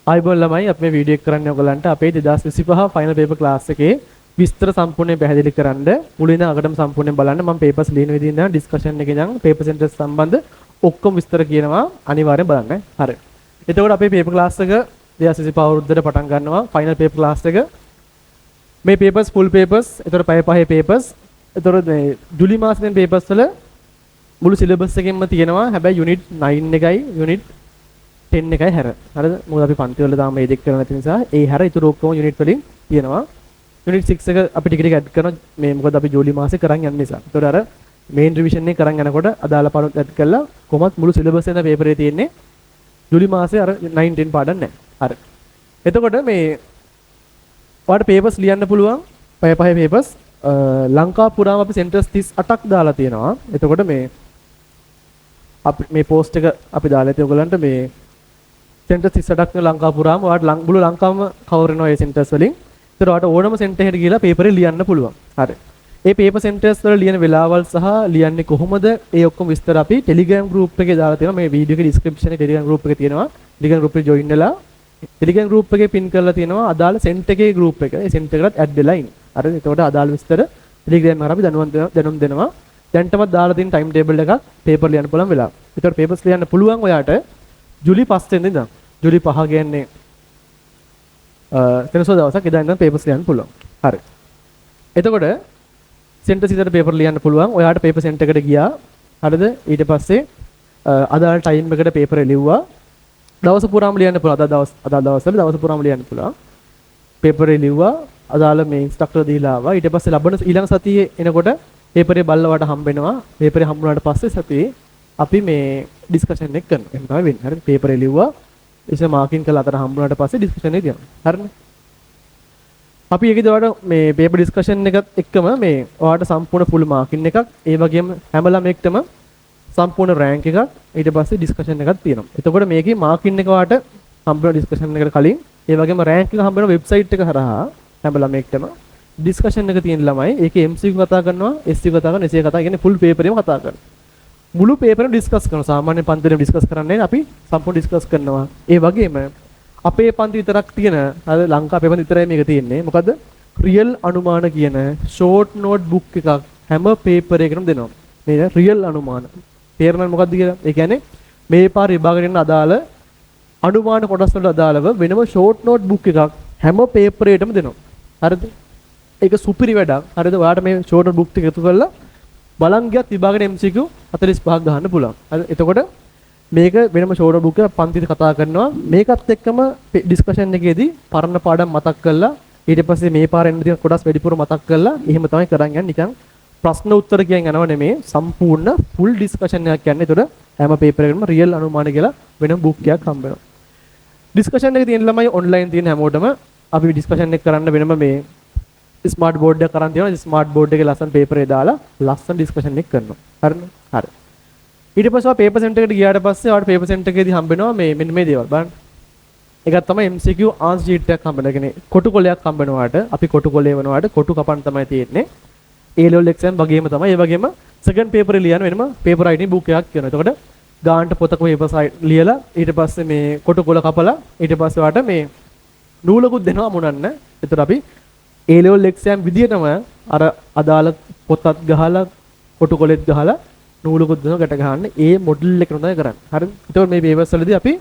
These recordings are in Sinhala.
ආයිබෝන් ළමයි අපි මේ වීඩියෝ එක කරන්නේ ඔයගලන්ට අපේ 2025 ෆයිනල් පේපර් ක්ලාස් එකේ විස්තර සම්පූර්ණයෙන් පැහැදිලි කරන්න මුලින්ම අගටම සම්පූර්ණයෙන් බලන්න මම පේපර්ස් ලියන විදිහින් දැන් ඩිස්කෂන් එකේ ඉඳන් පේපර් සෙන්ටර්ස් සම්බන්ධ ඔක්කොම විස්තර කියනවා අනිවාර්යෙන් බලන්න. හරි. එතකොට අපේ පේපර් ක්ලාස් එක 2025 අවුරුද්දට පටන් ගන්නවා ෆයිනල් පේපර් ක්ලාස් එක. මේ පේපර්ස් ෆුල් පේපර්ස්. එතකොට පැය පහේ පේපර්ස්. එතකොට මේ ජූලි මාසෙන් පේපර්ස් වල මුළු සිලබස් එකෙන්ම තියෙනවා. හැබැයි යුනිට් 9 එකයි යුනිට් 10 එකයි හැර. හරිද? මොකද අපි පන්ති වල තාම මේ දෙක කරලා නැති නිසා ඒ හැර ඊටු ඔක්කොම යුනිට් වලින් තියෙනවා. යුනිට් 6 එක අපි ටික ටික ඇඩ් කරනවා මේ මොකද අපි ජූලි මාසේ කරන් යන නිසා. ඒතකොට අර මේන් රිවිෂන් එක කරන් යනකොට අදාළ පාඩම් ඇඩ් කරලා කොහොමත් මුළු සිලබස් එකේ පේපරේ තියෙන්නේ ජූලි මාසේ අර 9 10 පාඩම් නැහැ. හරි. එතකොට මේ ඔයාලට පේපර්ස් ලියන්න පුළුවන් පැය පහේ පේපර්ස් ලංකා පුරාම අපි සෙන්ටර්ස් 38ක් දාලා තියෙනවා. එතකොට මේ අපි මේ පෝස්ට් එක අපි දාලා තියෙන ඔයගලන්ට මේ සෙන්ටර්ස් 38ක් නේ ලංකා පුරාම ඔයාලට මුළු ලංකාවම කවර් වෙනවා මේ සෙන්ටර්ස් වලින්. ඒතර ඔයාලට ඕනම සෙන්ටර් එකකට ගිහලා පේපරේ ලියන්න පුළුවන්. හරි. මේ පේපර් සෙන්ටර්ස් වල ලියන වෙලාවල් සහ ලියන්නේ කොහොමද ඒ ඔක්කොම විස්තර අපි Telegram group එකේ දාලා තියෙනවා. මේ වීඩියෝ එකේ description එකේ Telegram group එකේ තියෙනවා. Telegram group එකේ join වෙලා Telegram group එකේ pin කරලා තියෙනවා අදාළ සෙන්ටර් එකේ group එක. ඒ සෙන්ටර් එකකට add වෙලා ඉන්න. හරිද? එතකොට අදාළ විස්තර Telegram එකකට අපි දැනුම් දෙනවා. දැන්ටමත් දාලා තියෙන ටයිම් ටේබල් එකක් පේපර් ලියන්න පුළුවන් වෙලාව. ඒතකොට පේපර්ස් ලියන්න පුළුවන් ඔයාට ජූලි 5 වෙනිදා ඉඳන්. ජූලි 5 කියන්නේ වෙනසෝ දවසක් එදා ඉඳන් පේපර්ස් ලියන්න පුළුවන්. හරි. එතකොට සෙන්ටර් සිතට පේපර් ලියන්න පුළුවන්. ඔයාට පේපර් සෙන්ටර් එකට ගියා. හරිද? ඊට පස්සේ අදාළ ටයිම් එකට පේපර් ලිව්වා. දවස පුරාම ලියන්න පුළුවන්. අදාළ දවස්වල දවස පුරාම ලියන්න පුළුවන්. පේපරේ ලිව්වා. අදාළ මේ ඉන්ස්ට්‍රක්ටර් දීලා ආවා. ඊට පස්සේ ලබන ඊළඟ සතියේ එනකොට පේපරේ බල්ලවට හම්බ වෙනවා. පේපරේ හම්බුනාට පස්සේ සතියේ අපි මේ ඩිස්කෂන් එක කරනවා. එහෙම තමයි වෙන්නේ. හරිද? පේපරේ ලිව්වා. ඉතින් මාකින් කරලා අතර හම්බුනාට පස්සේ ඩිස්කෂන් එක දියනවා. හරිනේ? අපි ඒකේ දවඩ මේ පේපර් ඩිස්කෂන් එකත් එක්කම මේ ඔයාලට සම්පූර්ණ ෆුල් මාකින් එකක් ඒ වගේම හැම ළමෙක්ටම සම්පූර්ණ රෑන්ක් එකක් ඊට පස්සේ ඩිස්කෂන් එකක් තියෙනවා. එතකොට මේකේ මාකින් එක ඔයාලට හම්බ වෙන ඩිස්කෂන් එකට කලින් ඒ වගේම රෑන්ක් එක හම්බ වෙන වෙබ්සයිට් එක හරහා හැම ළමෙක්ටම ඩිස්කෂන් එක තියෙන ළමයි ඒකේ MCQ කතා කරනවා SC කතා කරනවා essay කතා කියන්නේ ෆුල් පේපරේම කතා කරනවා. මුළු පේපරෙම ඩිස්කස් කරනවා. සාමාන්‍ය පන්තිවල ඩිස්කස් කරන්නේ අපි සම්පූර්ණ ඩිස්කස් කරනවා. ඒ වගේම අපේ පන්ති විතරක් තියෙන අර ලංකා පේපර් විතරයි මේක තියෙන්නේ. මොකද රියල් අනුමාන කියන ෂෝට් නෝට් බුක් එකක් හැම පේපර් එකකටම දෙනවා. මේ රියල් අනුමාන. තේරෙනවද මොකද්ද කියලා? ඒ කියන්නේ මේ පාර විභාගයට එන අදාළ අනුමාන කොටස් වලට අදාළව වෙනම ෂෝට් නෝට් බුක් එකක් හැම පේපර් එකටම දෙනවා. හරිද? ඒක සුපිරි වැඩක්. හරිද? ඔයාලට මේ ෂෝට් නෝට් බුක් එක එකතු කරලා බලන් ගියත් විභාගයට MCQ 45ක් ගන්න පුළුවන්. හරි? එතකොට මේක වෙනම ෂෝට් නෝට් බුක් එක පන්තිতে කතා කරනවා. මේකත් එක්කම ඩිස්කෂන් එකේදී පරණ පාඩම් මතක් කරලා ඊට පස්සේ මේ පාර එන්න තියෙන කොටස් වැඩිපුර මතක් කරලා එහෙම තමයි කරන් යන්නේ. නිකන් ප්‍රශ්න උත්තර කියන යනව නෙමේ සම්පූර්ණ ෆුල් ඩිස්කෂන් එකක් යන්නේ. ඒතර හැම පේපර් එකකම රියල් අනුමාන කියලා වෙනම බුක් එකක් හම්බ වෙනවා. ඩිස්කෂන් එකේ තියෙන ළමයි ඔන්ලයින් තියෙන හැමෝටම අපි ඩිස්කෂන් එක කරන්න වෙනම මේ ස්මාර්ට් බෝඩ් එක කරන් තියෙනවා. ස්මාර්ට් බෝඩ් එකේ ලස්සන පේපරේ දාලා ලස්සන ඩිස්කෂන් එක කරනවා. හරිද? හරි. ඊට පස්සේ ඔය පේපර් සෙන්ටර් එකට ගියාට පස්සේ ඔයාලට පේපර් සෙන්ටර් එකේදී හම්බ වෙනවා මේ මෙන්න මේ දේවල් බලන්න. ඒකත් තමයි MCQ ආන්සර් ෂීට් එකක් හම්බ වෙනවා. කියන්නේ කොටු කොලයක් හම්බ වෙනවාට අපි කොටු කොලේ වෙනවාට කොටු කපන්න තමයි තියෙන්නේ. A level exam වගේම තමයි. ඒ වගේම සෙකන්ඩ් පේපරේ ලියන වෙනම පේපර් රයිටින් බුක් එකක් කියනවා. එතකොට ගානට පොතක පේපර් ලියලා ඊට පස්සේ මේ කොටු කොල කපලා ඊට පස්සේ ඔයාලට මේ නූලකුත් දෙනවා මුණන්න. එතකොට අපි A level exam විදියටම අර අදාළ පොතත් ගහලා කොටු කොලෙත් ගහලා නූලකුත් දෙනවා ගැට ගහන්න. ඒ මොඩල් එක තමයි කරන්නේ. හරිද? එතකොට මේ පේපර්ස් වලදී අපි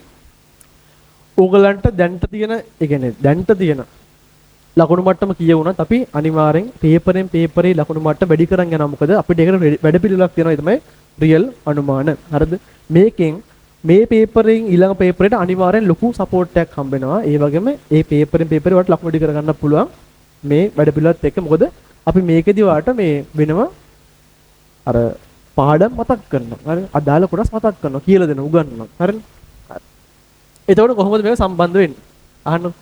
ඕගලන්ට දැන්ට තියෙන ඒ කියන්නේ දැන්ට තියෙන ලකුණු මට්ටම කීය වුණත් අපි අනිවාර්යෙන් පේපරෙන් පේපරේ ලකුණු මට්ටම වැඩි කරන් යනවා. මොකද අපිට ඒකට වැඩ පිළිවෙලක් තියෙනවා. ඒ තමයි රියල් අනුමාන. හරිද? මේකෙන් මේ පේපරෙන් ඊළඟ පේපරේට අනිවාර්යෙන් ලොකු සපෝට් එකක් හම්බ වෙනවා. ඒ වගේම ඒ පේපරෙන් පේපරේ වලට ලකුණු වැඩි කරගන්න පුළුවන් මේ වැඩ පිළිවෙලත් එක්ක. මොකද අපි මේකෙදි වාට මේ වෙනම අර පාඩම් මතක් කරනවා. හරි? අදාළ කොටස් මතක් කරනවා. කියලා දෙනවා උගන්වනවා. හරිද? එතකොට කොහොමද මේක සම්බන්ධ වෙන්නේ? අහන්න.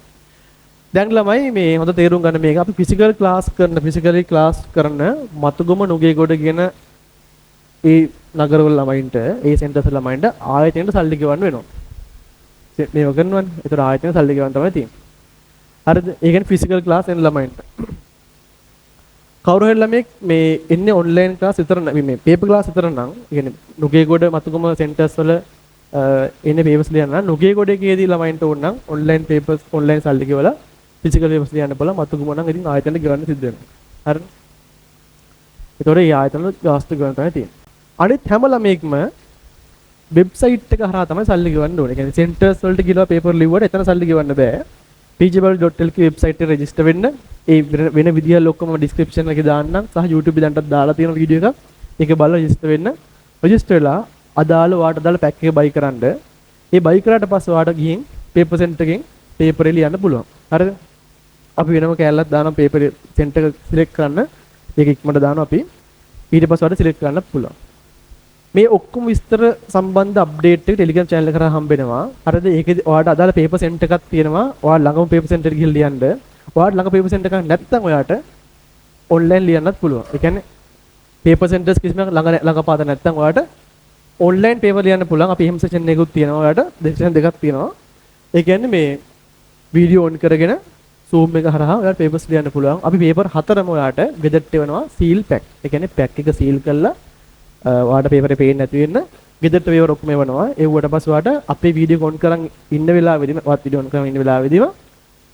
දැන් ළමයි මේ හොඳ තේරුම් ගන්න මේක අපි ෆිසිකලි ක්ලාස් කරන මතුගම නුගේගොඩ කියන ඒ නගරවල ළමයින්ට ඒ සෙන්ටර්ස් ළමයින්ට ආයතනයට සල්ලි ගෙවන්න වෙනවා. මේක කරනවනේ. ඒතර ආයතනයට සල්ලි ගෙවන්න තමයි තියෙන්නේ. හරිද? ඒ කියන්නේ ෆිසිකල් ක්ලාස් එන ළමයින්ට. කවුරු හරි ළමෙක් මේ එන්නේ ඔන්ලයින් ක්ලාස් විතර මේ පේපර් ක්ලාස් විතර නම්, ඒ කියන්නේ නුගේගොඩ මතුගම සෙන්ටර්ස් වල එන්නේ papers ලියන්න නම් නුගේගොඩේකේදී ළමයින්ට ඕන නම් online papers online සල්ලි ගෙවලා physical papers ලියන්න බලලා මතු ගුණ නම් ඉතින් ආයතනෙට ගෙවන්න සිද්ධ වෙනවා. හරිද? ඒතකොට මේ ආයතන ගාස්තු ගෙවන්න තමයි තියෙන්නේ. අනිත් හැම ළමයෙක්ම වෙබ්සයිට් එක හරහා තමයි සල්ලි ගෙවන්න ඕනේ. ඒ කියන්නේ සෙන්ටර්ස් වලට ගිහලා පේපර් ලිව්වට එතන සල්ලි ගෙවන්න බෑ. teachable.lk වෙබ්සයිට් එක රෙජිස්ටර් වෙන්න. ඒ වෙන විදිහල් ඔක්කොම ඩිස්ක්‍රිප්ෂන් එකේ දාන්නම් සහ YouTube එකේ දාලා තියෙන වීඩියෝ එකක්. ඒක බලලා රෙජිස්ටර් වෙන්න. රෙජිස්ටර් වෙලා අදාළ වාට අදාළ පැක් එක බයි කරන්න. ඒ බයි කරාට පස්සේ වාට ගිහින් පේපර් සෙන්ටර් එකෙන් පේපර් එක ලියන්න පුළුවන්. හරිද? අපි වෙනම කැලලක් දානවා පේපර් සෙන්ටර් එක සිලෙක්ට් කරන්න. ඒක ඉක්මනට දානවා අපි. ඊට පස්සේ වාට සිලෙක්ට් කරන්න පුළුවන්. මේ ඔක්කොම විස්තර සම්බන්ධ අප්ඩේට් එක Telegram channel එක කරා හම්බෙනවා. හරිද? ඒකේ ඔයාලට අදාළ paper center එකක් තියෙනවා. ඔයාලා ළඟම paper center එකට ගිහලා ලියන්න. ඔයාලට ළඟ paper center එකක් නැත්නම් ඔයාලට online ලියන්නත් පුළුවන්. ඒ කියන්නේ paper centers කිසිම ළඟපාත නැත්නම් ඔයාලට online paper ලියන්න පුළුවන්. අපි එහෙම session එකකුත් තියෙනවා. ඔයාලට session දෙකක් තියෙනවා. ඒ කියන්නේ මේ video on කරගෙන Zoom එක හරහා ඔයාලට papers ලියන්න පුළුවන්. අපි paper 4ම ඔයාලට ගෙදරට එවනවා seal pack. ඒ කියන්නේ pack එක seal කරලා ඔයාලට පේපරේ පේන්නේ නැති වෙන්න ගෙදරට පේපර් ඔක්කොම එවනවා. එව්වට පස්සේ ඔයාලට අපේ වීඩියෝ කොන් කරන් ඉන්න වෙලාවෙදිම ඔයාලට වීඩියෝ ඔන් කරන් ඉන්න වෙලාවෙදිම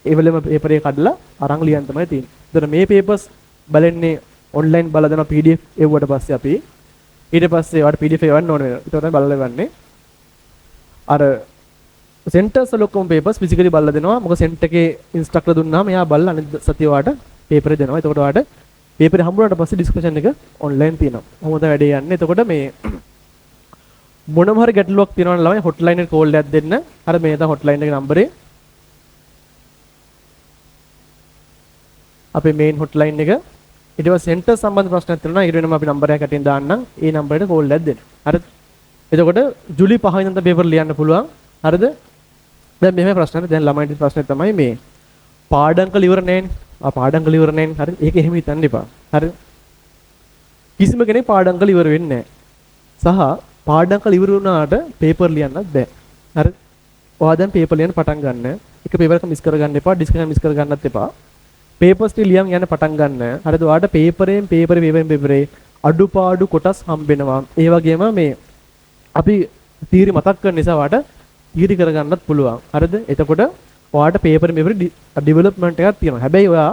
ඒ වෙලෙම පේපරේ කඩලා අරන් ලියන්න තමයි තියෙන්නේ. ඒතර මේ පේපර්ස් බලන්නේ ඔන්ලයින් බලලා දෙනවා PDF එව්වට පස්සේ අපි ඊට පස්සේ ඔයාලට PDF එවන්න ඕන වෙනවා. ඒක තමයි බලලා එවන්නේ. අර සෙන්ටර්ස් වල ඔක්කොම පේපර්ස් ෆිසිකලි බලලා දෙනවා. මොකද සෙන්ටර් එකේ ඉන්ස්ට්‍රක්ටර් දුන්නාම එයා බලලා අනිත් සතිය ඔයාලට පේපරේ දෙනවා. එතකොට ඔයාලට පේපර් හම්බුනාට පස්සේ ඩිස්කෂන් එක ඔන්ලයින් තියෙනවා. කොහොමද වැඩේ යන්නේ? එතකොට මේ මොනම හරි ගැටලුවක් තියෙනවා නම් ළමයි හොට්ලයින් එකට කෝල් එකක් දෙන්න. අර මේ තමයි හොට්ලයින් එකේ නම්බරේ. අපේ මේන් හොට්ලයින් එක. ඊට පස්සේ සෙන්ටර් සම්බන්ධ ප්‍රශ්නයක් තියෙනවා. ඊට වෙනම අපි නම්බරයක් අටින් දාන්නම්. ඒ නම්බරේට කෝල් එකක් දෙන්න. හරිද? එතකොට ජූලි 5 වෙනිදා පේපර් ලියන්න පුළුවන්. හරිද? දැන් මෙහෙම ප්‍රශ්නයක්. දැන් ළමයින්ට ප්‍රශ්නේ තමයි මේ පාඩම් කළ ඉවර නැහැනේ. පාඩම් කළ ඉවර නැහැනේ. හරිද? ඒක එහෙම හිතන්න එපා. හරිද? කිසිම කෙනෙක් පාඩම් කළ ඉවර වෙන්නේ නැහැ. සහ පාඩම් කළ ඉවර වුණාට පේපර් ලියන්නත් බෑ. හරිද? ඔයා දැන් පේපර් ලියන්න පටන් ගන්න. එක පේපර් එක මිස් කරගන්න එපා. ඩිස්කෂන් මිස් කරගන්නත් එපා. පේපර්ස් ටික ලියන් යන්න පටන් ගන්න. හරිද? ඔයාලට පේපරේ අඩුපාඩු කොටස් හම්බෙනවා. ඒ වගේම මේ අපි තීරි මතක් කරන නිසා ඔයාලට තීරි කරගන්නත් පුළුවන්. හරිද? එතකොට ඔයාලට පේපර් ඩෙවලොප්මන්ට් එකක් තියෙනවා. හැබැයි ඔයා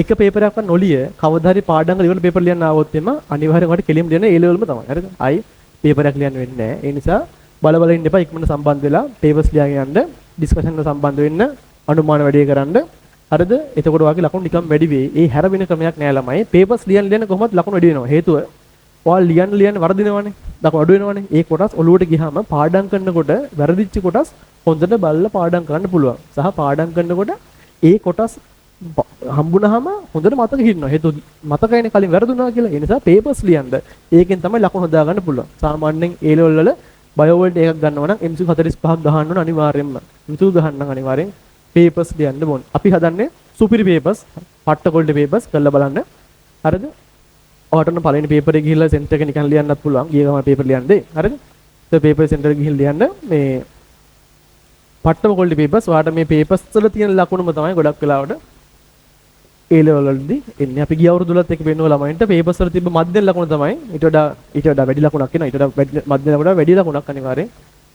එක පේපරයක් නොලිය කවදා හරි පාඩම් කරලා ඉවර පේපර් ලියන්න ආවොත් එම අනිවාර්යෙන් ඔයාලට කෙලින්ම ලියන්න ඒ ලෙවල්ම තමයි. හරිද? ආයි පේපරයක් ලියන්න වෙන්නේ නැහැ. ඒ නිසා බල ඉන්න එපා. ඉක්මනට සම්බන්ධ වෙලා පේපර්ස් ලියාගෙන යන්න, ඩිස්කෂන් වල සම්බන්ධ වෙන්න, අනුමාන වැඩි කරන්න. හරිද? එතකොට ඔයාගේ ලකුණු නිකම් වැඩි වෙයි. ඒ හැරවෙන ක්‍රමයක් නෑ ළමයි. පේපර්ස් ලියන්න කොහොමද ලකුණු වැඩි වෙනවා? හේතුව ඔයාලා ලියන්න වරදිනවනේ. ලකුණු අඩු වෙනවනේ. ඒ කොටස් ඔලුවට ගියාම පාඩම් කරනකොට වැරදිච්ච කොටස් හොඳට බලලා පාඩම් කරන්න පුළුවන්. සහ පාඩම් කරනකොට ඒ කොටස් හම්බුනහම හොඳට මතක හිටිනවා. හේතුව මතකයිනේ කලින් වැරදුනා කියලා. ඒ නිසා පේපර්ස් ලියන්න. ඒකෙන් තමයි ලකුණු හදාගන්න පුළුවන්. සාමාන්‍යයෙන් A level වල බයෝ වලට එකක් ගන්නවා නම් MCQ 45ක් ගහන්න ඕන අනිවාර්යෙන්ම. MCQ ගහන්න අනිවාර්යෙන් පේපර්ස් ලියන්න ඕන. අපි හදන්නේ සුපිරි පේපර්ස්, පට්ට කොල්ඩ් පේපර්ස් කරලා බලන්න. හරිද? ඔයාලට පළවෙනි පේපර් එක ගිහිල්ලා සෙන්ටර් එක නිකන් ලියන්නත් පුළුවන්. ගිය ගමන් පේපර් ලියන්න දෙයි. හරිද? ඒ පේපර් සෙන්ටර් එක ගිහින් ලියන්න මේ පට්ටම කොල්ඩ් පේපර්ස්. ඔයාලට මේ පේපර්ස් වල තියෙන ලකුණුම තමයි ගොඩක් වෙලාවට A level වලදී එන්නේ. අපි ගිය අවුරුදුලත් එක වෙනව ළමයින්ට පේපර්ස් වල තිබ්බ මධ්‍යම ලකුණ තමයි ඊට වඩා වැඩි ලකුණක් එනවා. ඊට වඩා මධ්‍යම ලකුණ වැඩි ලකුණක් අනිවාර්යෙන්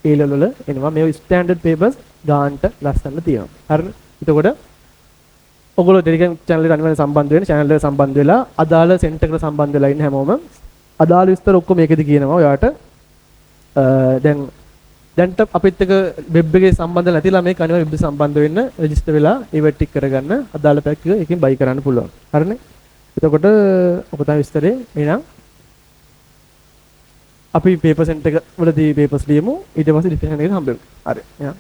A level වල එනවා. මේ ස්ටෑන්ඩඩ් පේපර්ස් ගාන්ට ලස්සන තියෙනවා. හරිද? එතකොට ඔයගොල්ලෝ ටෙලිග්‍රෑම් channel එකට අනිවාර්යෙන් සම්බන්ධ වෙන්න. channel එකට සම්බන්ධ වෙලා අදාළ සෙන්ටර් එකට සම්බන්ධ වෙලා ඉන්න හැමෝම අදාළ විස්තර ඔක්කොම මේකෙදි කියනවා. ඔයාට දැන්ට අපිත් එක්ක වෙබ් එකේ සම්බන්ධ නැතිලා මේක අනිවාර්යෙන් වෙබ් සම්බන්ධ වෙන්න රෙජිස්ටර් වෙලා ඒවත් ටික කරගන්න අදාළ පැක් එක එකකින් බයි කරන්න පුළුවන්. හරිනේ? එතකොට ඔක තමයි විස්තරේ. එහෙනම් අපි පේපර් සෙන්ටර් එක වලදී පේපර්ස් ලියමු. ඊට පස්සේ ඩිස්කෂන් එකකට හම්බෙමු. හරි. එහෙනම්